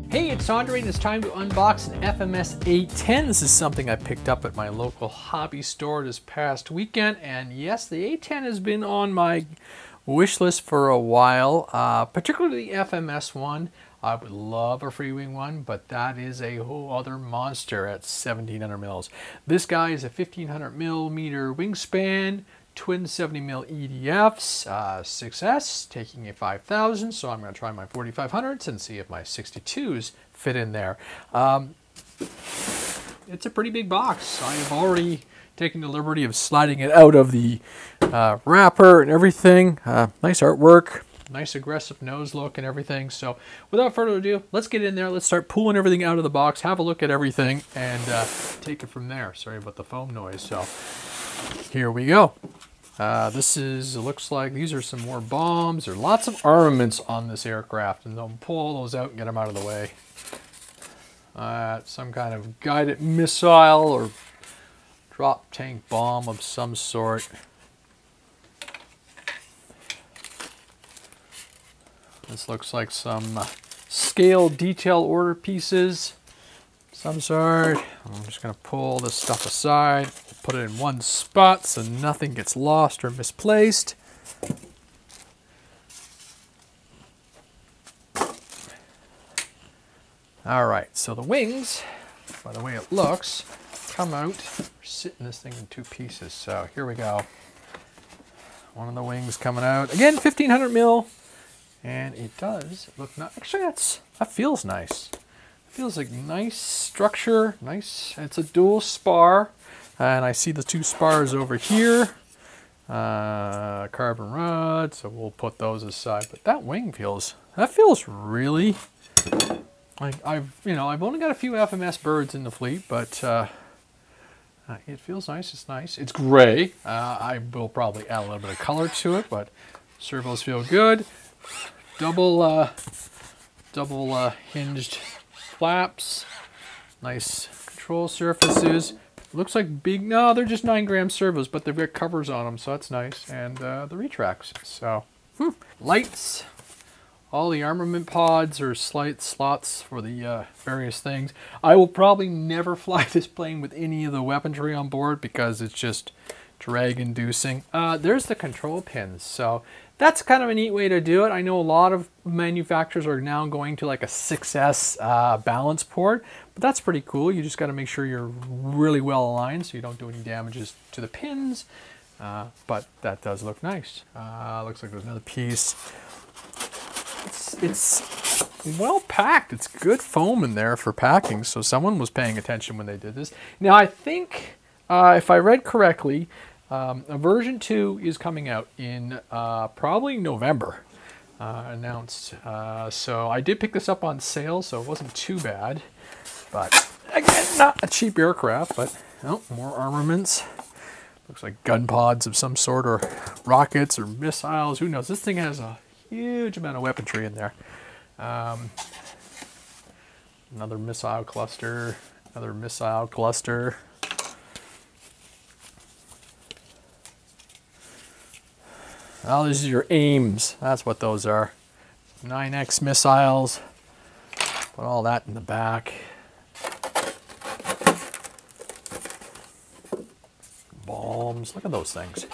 Hey, it's Andre and it's time to unbox an FMS A-10. This is something I picked up at my local hobby store this past weekend. And yes, the A-10 has been on my wish list for a while, particularly the FMS one. I would love a free wing one, but that is a whole other monster at 1700 mils. This guy is a 1500 millimeter wingspan, twin 70mm EDFs, 6S, taking a 5000, so I'm going to try my 4500s and see if my 62s fit in there. It's a pretty big box. I have already taken the liberty of sliding it out of the wrapper and everything. Nice artwork, nice aggressive nose look and everything. So without further ado, let's get in there. Let's start pulling everything out of the box, have a look at everything, and take it from there. Sorry about the foam noise. So here we go. It looks like these are some more bombs. There are lots of armaments on this aircraft, and they'll pull all those out and get them out of the way. Some kind of guided missile or drop tank bomb of some sort. This looks like some scale detail order pieces, some sort. I'm just going to pull this stuff aside. Put it in one spot so nothing gets lost or misplaced. Alright, so the wings, by the way it looks, come out. We're sitting this thing in two pieces. So here we go. One of the wings coming out. Again, 1500 mil. And it does look nice. Actually, that feels nice. It feels like nice structure. Nice. It's a dual spar. And I see the two spars over here, carbon rod, so we'll put those aside. But that wing feels really, like I've only got a few FMS birds in the fleet, but it feels nice. It's nice. It's gray. I will probably add a little bit of color to it, but servos feel good. Double hinged flaps. Nice control surfaces. Looks like big, no, they're just 9-gram servos, but they've got covers on them, so that's nice. And the retracts, so. Lights, all the armament pods or slight slots for the various things. I will probably never fly this plane with any of the weaponry on board because it's just drag-inducing. There's the control pins, so that's kind of a neat way to do it. I know a lot of manufacturers are now going to like a 6S balance port, but that's pretty cool. You just got to make sure you're really well aligned so you don't do any damages to the pins, but that does look nice. Looks like there's another piece. It's well packed. It's good foam in there for packing, so someone was paying attention when they did this. Now I think, if I read correctly, a version 2 is coming out in probably November, announced. So I did pick this up on sale, so it wasn't too bad. But again, not a cheap aircraft, but oh, more armaments. Looks like gun pods of some sort, or rockets or missiles. Who knows? This thing has a huge amount of weaponry in there. Another missile cluster, another missile cluster. Oh, these are your aims. That's what those are. 9X missiles. Put all that in the back. Bombs. Look at those things.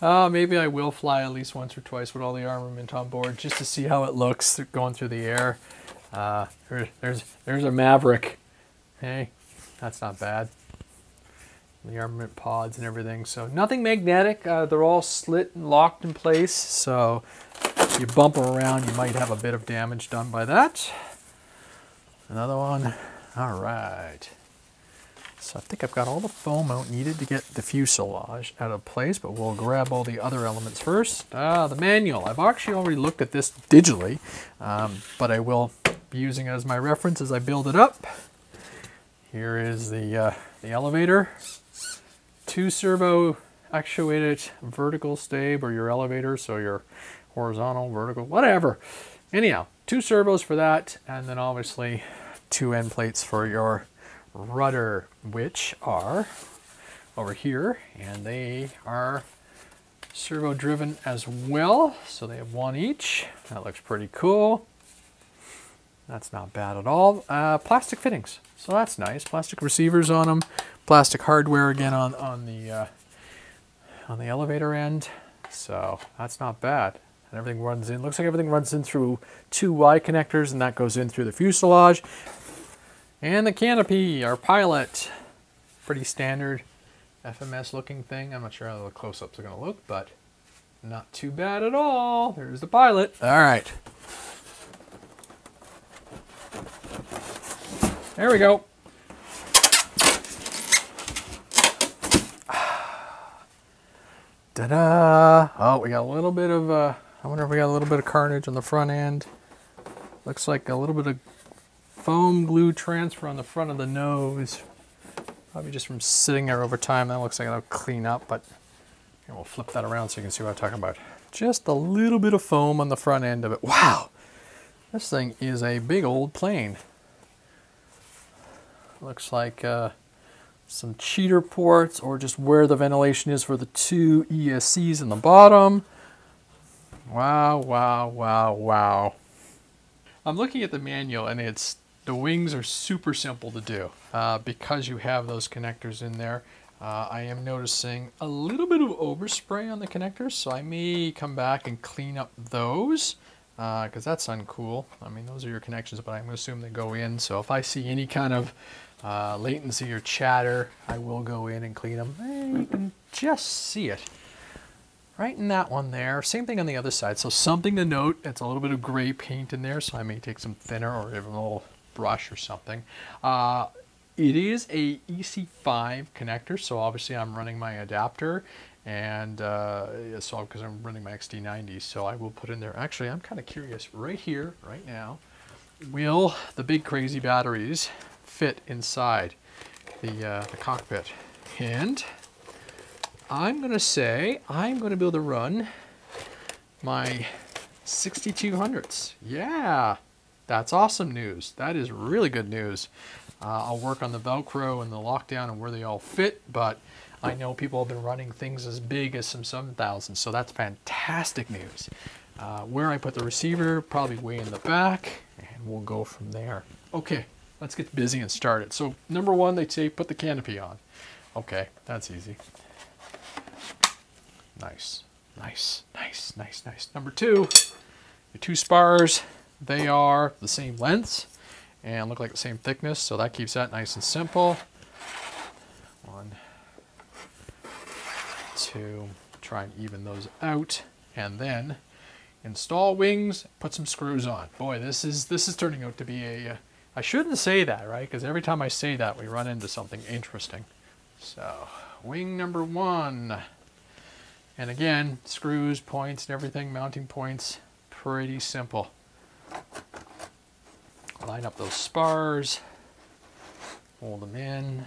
Maybe I will fly at least once or twice with all the armament on board just to see how it looks going through the air. There's a Maverick. Hey, that's not bad. The armament pods and everything. So nothing magnetic. They're all slit and locked in place. So if you bump them around, you might have a bit of damage done by that. Another one. All right. So I think I've got all the foam out needed to get the fuselage out of place, but we'll grab all the other elements first. The manual. I've actually already looked at this digitally, but I will be using it as my reference as I build it up. Here is the elevator. 2 servo actuated vertical stave, or your elevator, so your horizontal, vertical, whatever. Anyhow, 2 servos for that, and then obviously 2 end plates for your rudder, which are over here, and they are servo driven as well, so they have 1 each. That looks pretty cool. That's not bad at all. Plastic fittings, so that's nice. Plastic receivers on them. Plastic hardware again on the elevator end. So that's not bad. And everything runs in. Looks like everything runs in through 2 Y connectors, and that goes in through the fuselage. And the canopy, our pilot. Pretty standard FMS looking thing. I'm not sure how the close-ups are going to look, but not too bad at all. There's the pilot. All right. There we go. Ta-da! Oh, we got a little bit of, I wonder if we got a little bit of carnage on the front end. Looks like a little bit of foam glue transfer on the front of the nose. Probably just from sitting there over time. That looks like it'll clean up, but here, we'll flip that around so you can see what I'm talking about. Just a little bit of foam on the front end of it. Wow! This thing is a big old plane. Looks like some cheater ports, or just where the ventilation is for the 2 ESCs in the bottom. Wow, wow, wow, wow. I'm looking at the manual, and the wings are super simple to do because you have those connectors in there. I am noticing a little bit of overspray on the connectors, so I may come back and clean up those because that's uncool. I mean, those are your connections, but I'm going to assume they go in. So if I see any kind of latency or chatter, I will go in and clean them. You can just see it right in that one there. Same thing on the other side. So something to note, it's a little bit of gray paint in there, so I may take some thinner or even a little brush or something. It is a EC5 connector, so obviously I'm running my adapter, and so because I'm running my XT90, so I will put in there. Actually, I'm kind of curious right here, right now, will the big crazy batteries fit inside the cockpit? And I'm going to say I'm going to be able to run my 6200s. Yeah, that's awesome news. That is really good news. I'll work on the Velcro and the lockdown and where they all fit, but I know people have been running things as big as some 7000s, so that's fantastic news. Where I put the receiver, probably way in the back, and we'll go from there. Okay, let's get busy and start it. So number one, they say put the canopy on. Okay, that's easy. Nice, nice, nice, nice, nice. Number two, your 2 spars, they are the same lengths and look like the same thickness, so that keeps that nice and simple. 1, 2, try and even those out, and then install wings, put some screws on. Boy, this is turning out to be a, I shouldn't say that, right? Because every time I say that, we run into something interesting. So, wing number 1. And again, screws, points, and everything, mounting points, pretty simple. Line up those spars, hold them in,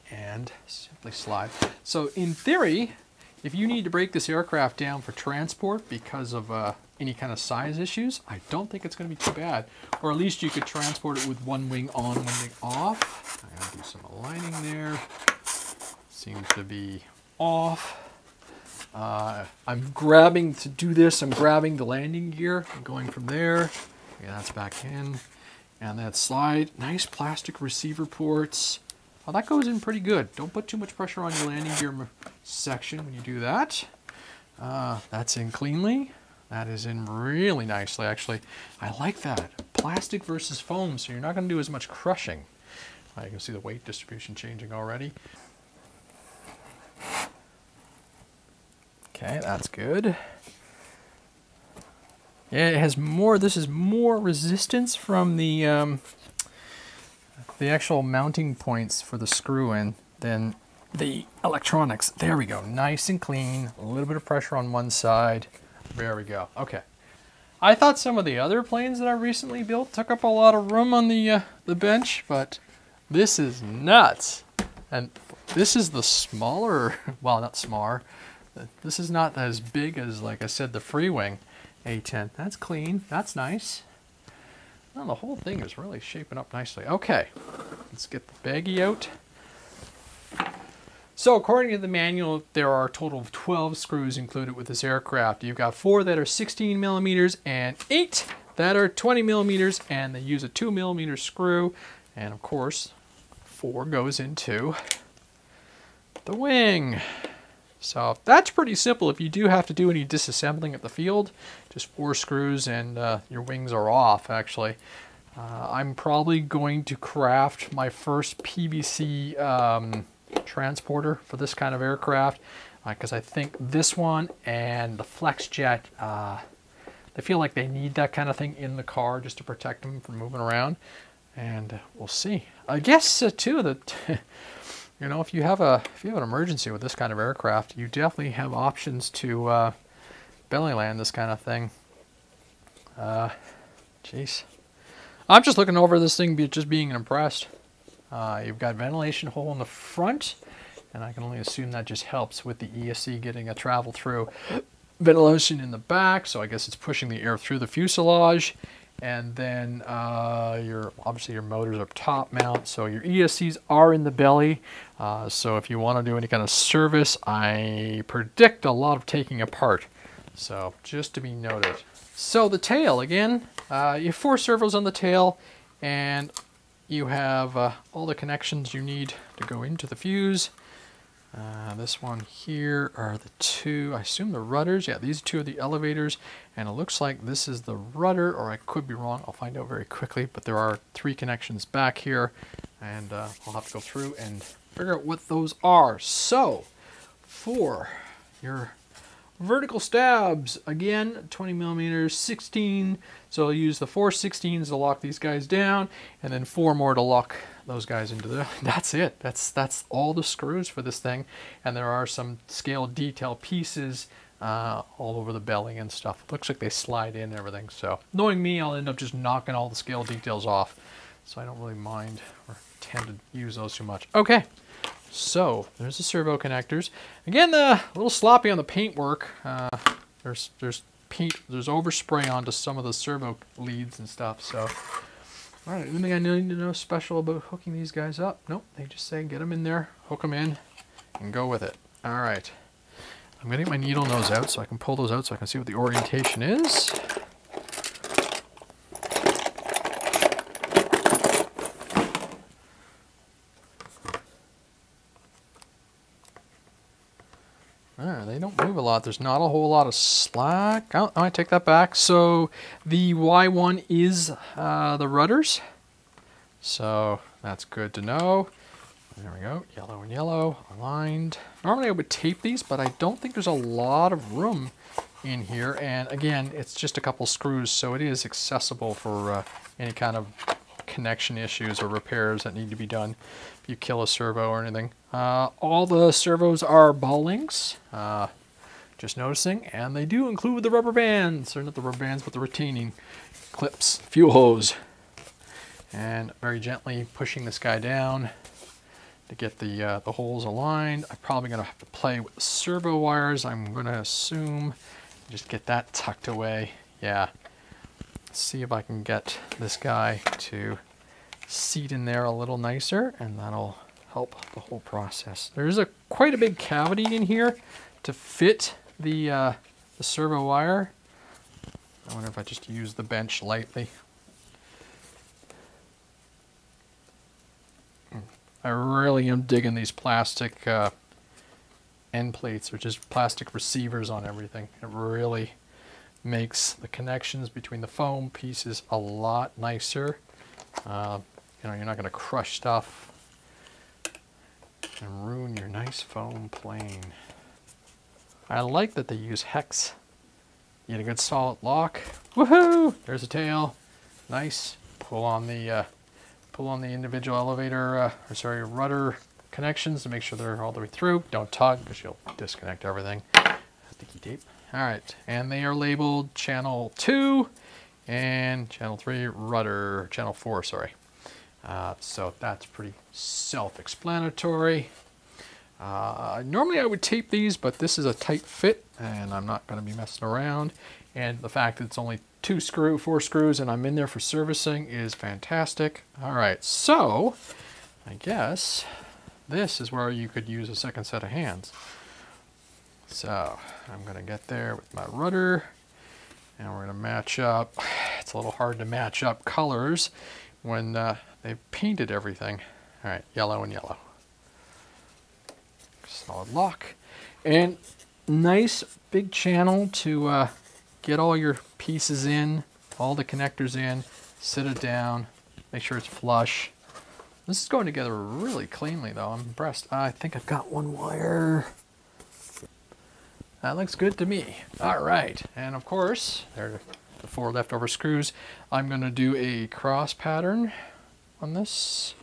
and simply slide. So in theory, if you need to break this aircraft down for transport because of any kind of size issues, I don't think it's going to be too bad. Or at least you could transport it with 1 wing on, 1 wing off. I gotta do some aligning there. Seems to be off. I'm grabbing to do this. I'm grabbing the landing gear and going from there. Okay, that's back in. And that slide, nice plastic receiver ports. Well, that goes in pretty good. Don't put too much pressure on your landing gear section when you do that. That's in cleanly. That is in really nicely, actually. I like that. Plastic versus foam, so you're not going to do as much crushing. You can see the weight distribution changing already. Okay, that's good. Yeah, it has more. This is more resistance from the actual mounting points for the screw-in than the electronics. There we go. Nice and clean. A little bit of pressure on one side. There we go. Okay. I thought some of the other planes that I recently built took up a lot of room on the bench, but this is nuts. And this is the smaller. Well, not smaller. This is not as big as, like I said, the free wing A-10. That's clean. That's nice. Well, the whole thing is really shaping up nicely. Okay, let's get the baggie out. So according to the manual, there are a total of 12 screws included with this aircraft. You've got 4 that are 16 millimeters and 8 that are 20 millimeters, and they use a 2mm screw, and of course 4 goes into the wing. So that's pretty simple. If you do have to do any disassembling at the field, just 4 screws and your wings are off, actually. I'm probably going to craft my first PVC transporter for this kind of aircraft, because I think this one and the FlexJet, they feel like they need that kind of thing in the car just to protect them from moving around, and we'll see. I guess too that you know, if you have an emergency with this kind of aircraft, you definitely have options to belly land this kind of thing. Jeez. I'm just looking over this thing, just being impressed. You've got ventilation hole in the front, and I can only assume that just helps with the ESC getting a travel through. Ventilation in the back, so I guess it's pushing the air through the fuselage. And then obviously your motors are top mount, so your ESCs are in the belly. So if you want to do any kind of service, I predict a lot of taking apart. So just to be noted. So the tail, again, you have 4 servos on the tail, and you have all the connections you need to go into the fuse. This one here are the 2, I assume the rudders. Yeah, these 2 are the elevators, and it looks like this is the rudder, or I could be wrong. I'll find out very quickly, but there are 3 connections back here, and I'll have to go through and figure out what those are. So, for your vertical stabs, again, 20 millimeters, 16. So I'll use the 4 16s to lock these guys down, and then 4 more to lock those guys into the. That's it. That's all the screws for this thing, and there are some scale detail pieces all over the belly and stuff. It looks like they slide in and everything. So knowing me, I'll end up just knocking all the scale details off. So I don't really mind or tend to use those too much. Okay. So there's the servo connectors. Again, a little sloppy on the paint work. There's overspray onto some of the servo leads and stuff. So, all right, anything I need to know special about hooking these guys up? Nope. They just say get them in there, hook them in, and go with it. All right. I'm gonna get my needle nose out so I can pull those out so I can see what the orientation is. They don't move a lot. There's not a whole lot of slack. Oh, I take that back. So the Y1 is the rudders. So that's good to know. There we go. Yellow and yellow aligned. Normally I would tape these, but I don't think there's a lot of room in here. And again, it's just a couple screws, so it is accessible for any kind of connection issues or repairs that need to be done if you kill a servo or anything. All the servos are ball links, just noticing, and they do include the rubber bands, or not the rubber bands, but the retaining clips, fuel hose, and very gently pushing this guy down to get the holes aligned. I'm probably going to have to play with the servo wires. I'm going to assume just get that tucked away. Yeah. See if I can get this guy to seat in there a little nicer, and that'll help the whole process. There's quite a big cavity in here to fit the servo wire. I wonder if I just use the bench lightly. I really am digging these plastic end plates, or just plastic receivers on everything. It really makes the connections between the foam pieces a lot nicer. You know, you're not going to crush stuff and ruin your nice foam plane. I like that they use hex. You get a good solid lock. Woohoo! There's a tail. Nice. Pull on the individual elevator, rudder connections to make sure they're all the way through. Don't tug because you'll disconnect everything. Sticky tape. All right, and they are labeled channel 2 and channel 3 rudder, channel 4, sorry. So that's pretty self-explanatory. Normally I would tape these, but this is a tight fit and I'm not going to be messing around. And the fact that it's only 4 screws and I'm in there for servicing is fantastic. All right, so I guess this is where you could use a second set of hands. So I'm going to get there with my rudder And we're going to match up. It's a little hard to match up colors when they've painted everything. All right, yellow and yellow. Solid lock. And nice big channel to get all your pieces in, all the connectors in, sit it down, make sure it's flush. This is going together really cleanly though. I'm impressed. I think I've got one wire. That looks good to me. All right, and of course, there are the 4 leftover screws. I'm gonna do a cross pattern on this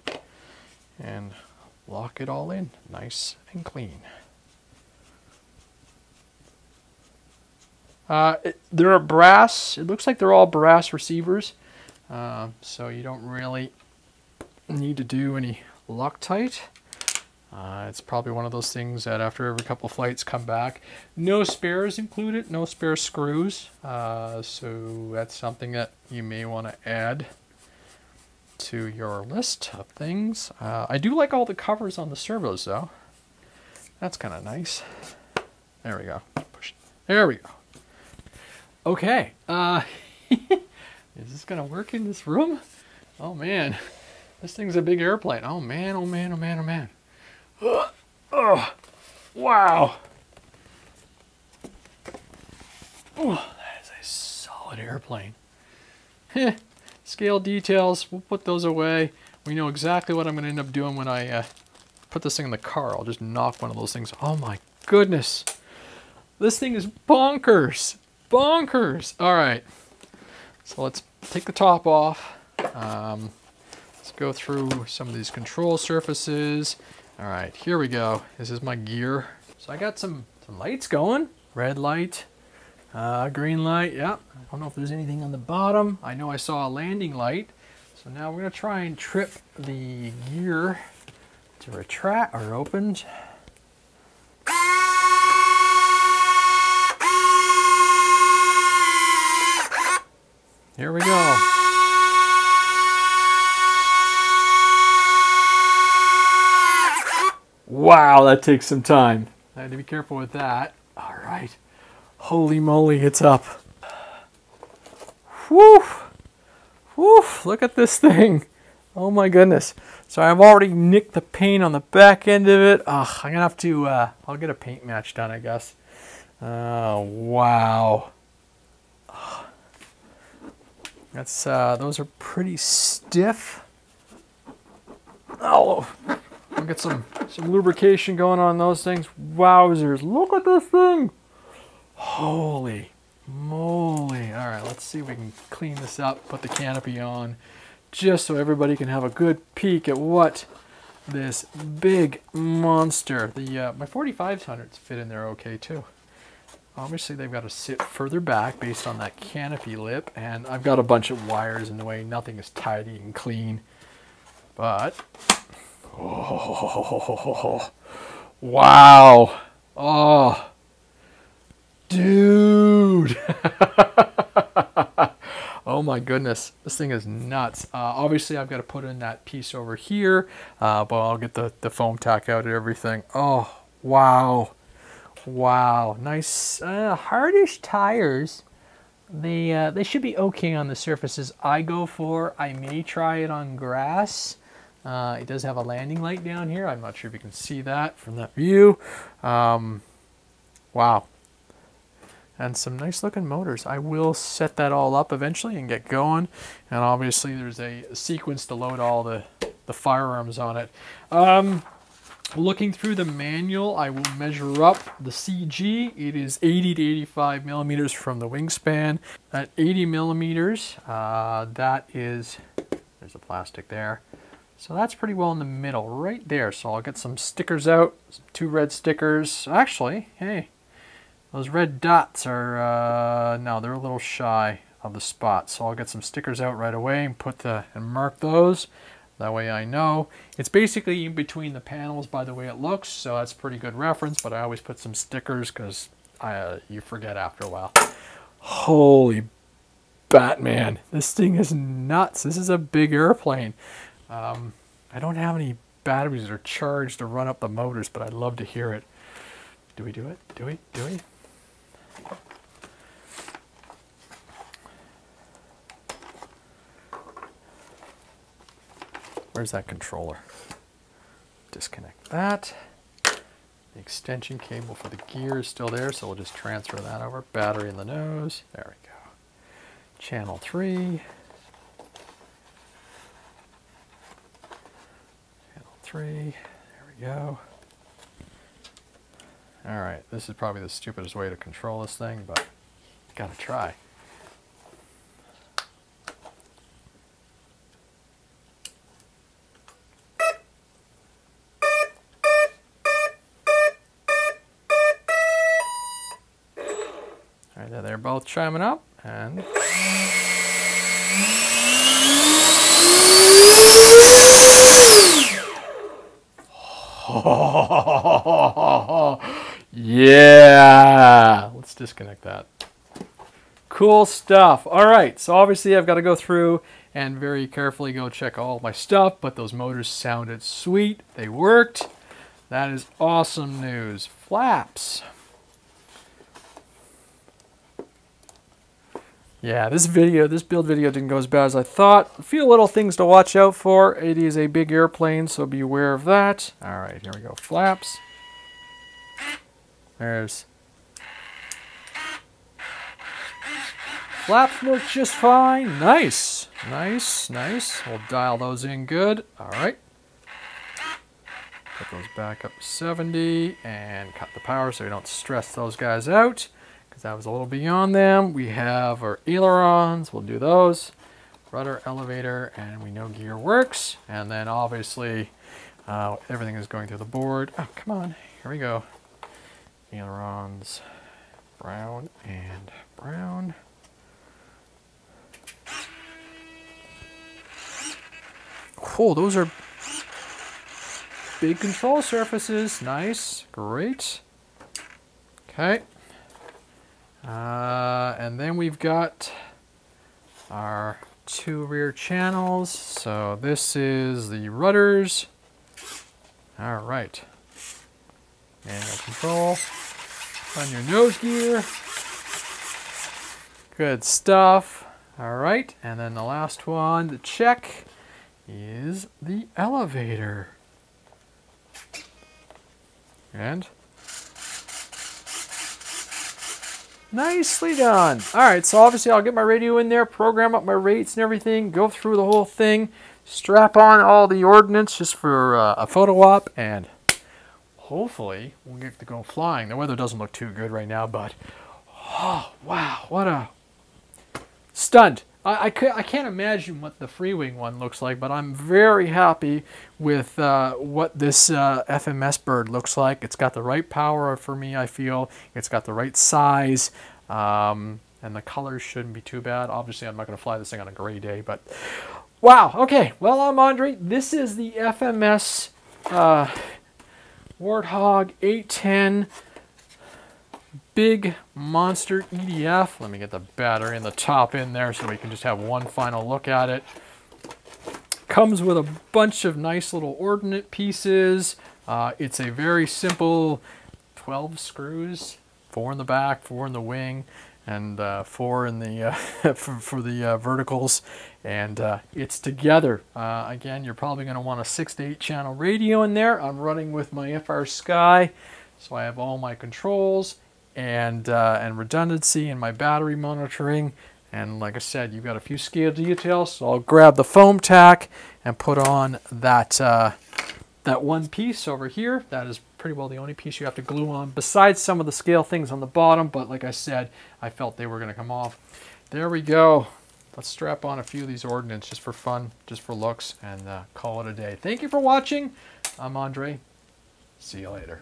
and lock it all in nice and clean. They're a brass, it looks like they're all brass receivers, so you don't really need to do any Loctite. It's probably one of those things that after every couple flights come back. No spares included, no spare screws, so that's something that you may want to add to your list of things. I do like all the covers on the servos though. That's kind of nice. There we go. Push. There we go. Okay. Is this gonna work in this room? Oh man, this thing's a big airplane. Oh man, oh man, oh man, oh man. Oh, wow. Oh, that is a solid airplane. Scale details, we'll put those away. We know exactly what I'm going to end up doing when I put this thing in the car. I'll just knock one of those things. Oh my goodness. This thing is bonkers. Bonkers. All right. So let's take the top off. Let's go through some of these control surfaces. All right, here we go. This is my gear. So I got some lights going. Red light, green light, yeah. I don't know if there's anything on the bottom. I know I saw a landing light. So now we're gonna try and trip the gear to retract or opened. Here we go. Wow, that takes some time. I had to be careful with that. All right. Holy moly, it's up. Whew. Whew, look at this thing. Oh my goodness. So I've already nicked the paint on the back end of it. I'm gonna have to, I'll get a paint match done, I guess. Oh, wow. That's, those are pretty stiff. Oh. I'll get some lubrication going on those things. Wowzers, look at this thing. Holy moly. All right, let's see if we can clean this up, put the canopy on, just so everybody can have a good peek at what this big monster. My 4500s fit in there okay too. Obviously they've got to sit further back based on that canopy lip, and I've got a bunch of wires in the way. Nothing is tidy and clean, but oh, wow. Oh, dude. Oh my goodness. This thing is nuts. Obviously, I've got to put in that piece over here, but I'll get the foam tack out and everything. Oh, wow. Wow. Nice, hardish tires. They should be okay on the surfaces I go for. I may try it on grass. It does have a landing light down here. I'm not sure if you can see that from that view. Wow. And some nice looking motors. I will set that all up eventually and get going. And obviously there's a sequence to load all the firearms on it. Looking through the manual, I will measure up the CG. It is 80 to 85 millimeters from the wingspan. At 80 millimeters, that is, there's a plastic there. So that's pretty well in the middle, right there. So I'll get some stickers out, some 2 red stickers. Actually, hey, those red dots are, no, they're a little shy of the spot. So I'll get some stickers out right away and and mark those. That way I know. It's basically in between the panels by the way it looks, so that's pretty good reference, but I always put some stickers because you forget after a while. Holy Batman, this thing is nuts. This is a big airplane. I don't have any batteries that are charged to run up the motors, but I'd love to hear it. Do we do it? Do we? where's that controller? Disconnect that. The extension cable for the gear is still there, so we'll just transfer that over. Battery in the nose. There we go. Channel 3. Channel 3. There we go. Alright, this is probably the stupidest way to control this thing, but gotta try. Alright, they're both chiming up, and yeah, let's disconnect that. Cool stuff. All right, so obviously I've got to go through and very carefully go check all my stuff, but those motors sounded sweet. They worked. That is awesome news. Flaps. Yeah, this build video didn't go as bad as I thought. A few little things to watch out for. It is a big airplane, so be aware of that. All right, here we go. Flaps. There's... Flaps work just fine. Nice. Nice, nice. We'll dial those in good. All right. Put those back up to 70 and cut the power so we don't stress those guys out, because that was a little beyond them. We have our ailerons. We'll do those. Rudder, elevator, and we know gear works. And then obviously everything is going through the board. Oh, come on. Here we go. Ailerons, brown and brown. Oh, those are big control surfaces. Nice. Great. Okay. And then we've got our two rear channels. So this is the rudders. All right. Manual control on your nose gear. Good stuff. All right. And then the last one to check is the elevator. And nicely done. All right, so obviously I'll get my radio in there, program up my rates and everything, go through the whole thing, strap on all the ordnance just for a photo op, and hopefully we'll get to go flying. The weather doesn't look too good right now, but oh, wow, what a stunt. I can't imagine what the Freewing one looks like, but I'm very happy with what this FMS bird looks like. It's got the right power for me, I feel. It's got the right size, and the colors shouldn't be too bad. Obviously, I'm not going to fly this thing on a gray day, but wow. Okay, well, I'm Andre. This is the FMS Warthog A-10 big monster EDF. Let me get the battery and the top in there so we can just have one final look at it. Comes with a bunch of nice little ordnance pieces. It's a very simple 12 screws, 4 in the back, 4 in the wing, and 4 in the for the verticals, and it's together. Again, you're probably going to want a 6 to 8 channel radio in there. I'm running with my FR Sky, so I have all my controls and redundancy in my battery monitoring. And like I said, you've got a few scale details, so I'll grab the foam tack and put on that that one piece over here. That is pretty well the only piece you have to glue on, besides some of the scale things on the bottom, but like I said, I felt they were going to come off. There we go. Let's strap on a few of these ordnance just for fun, just for looks, and call it a day. Thank you for watching. I'm Andre. See you later.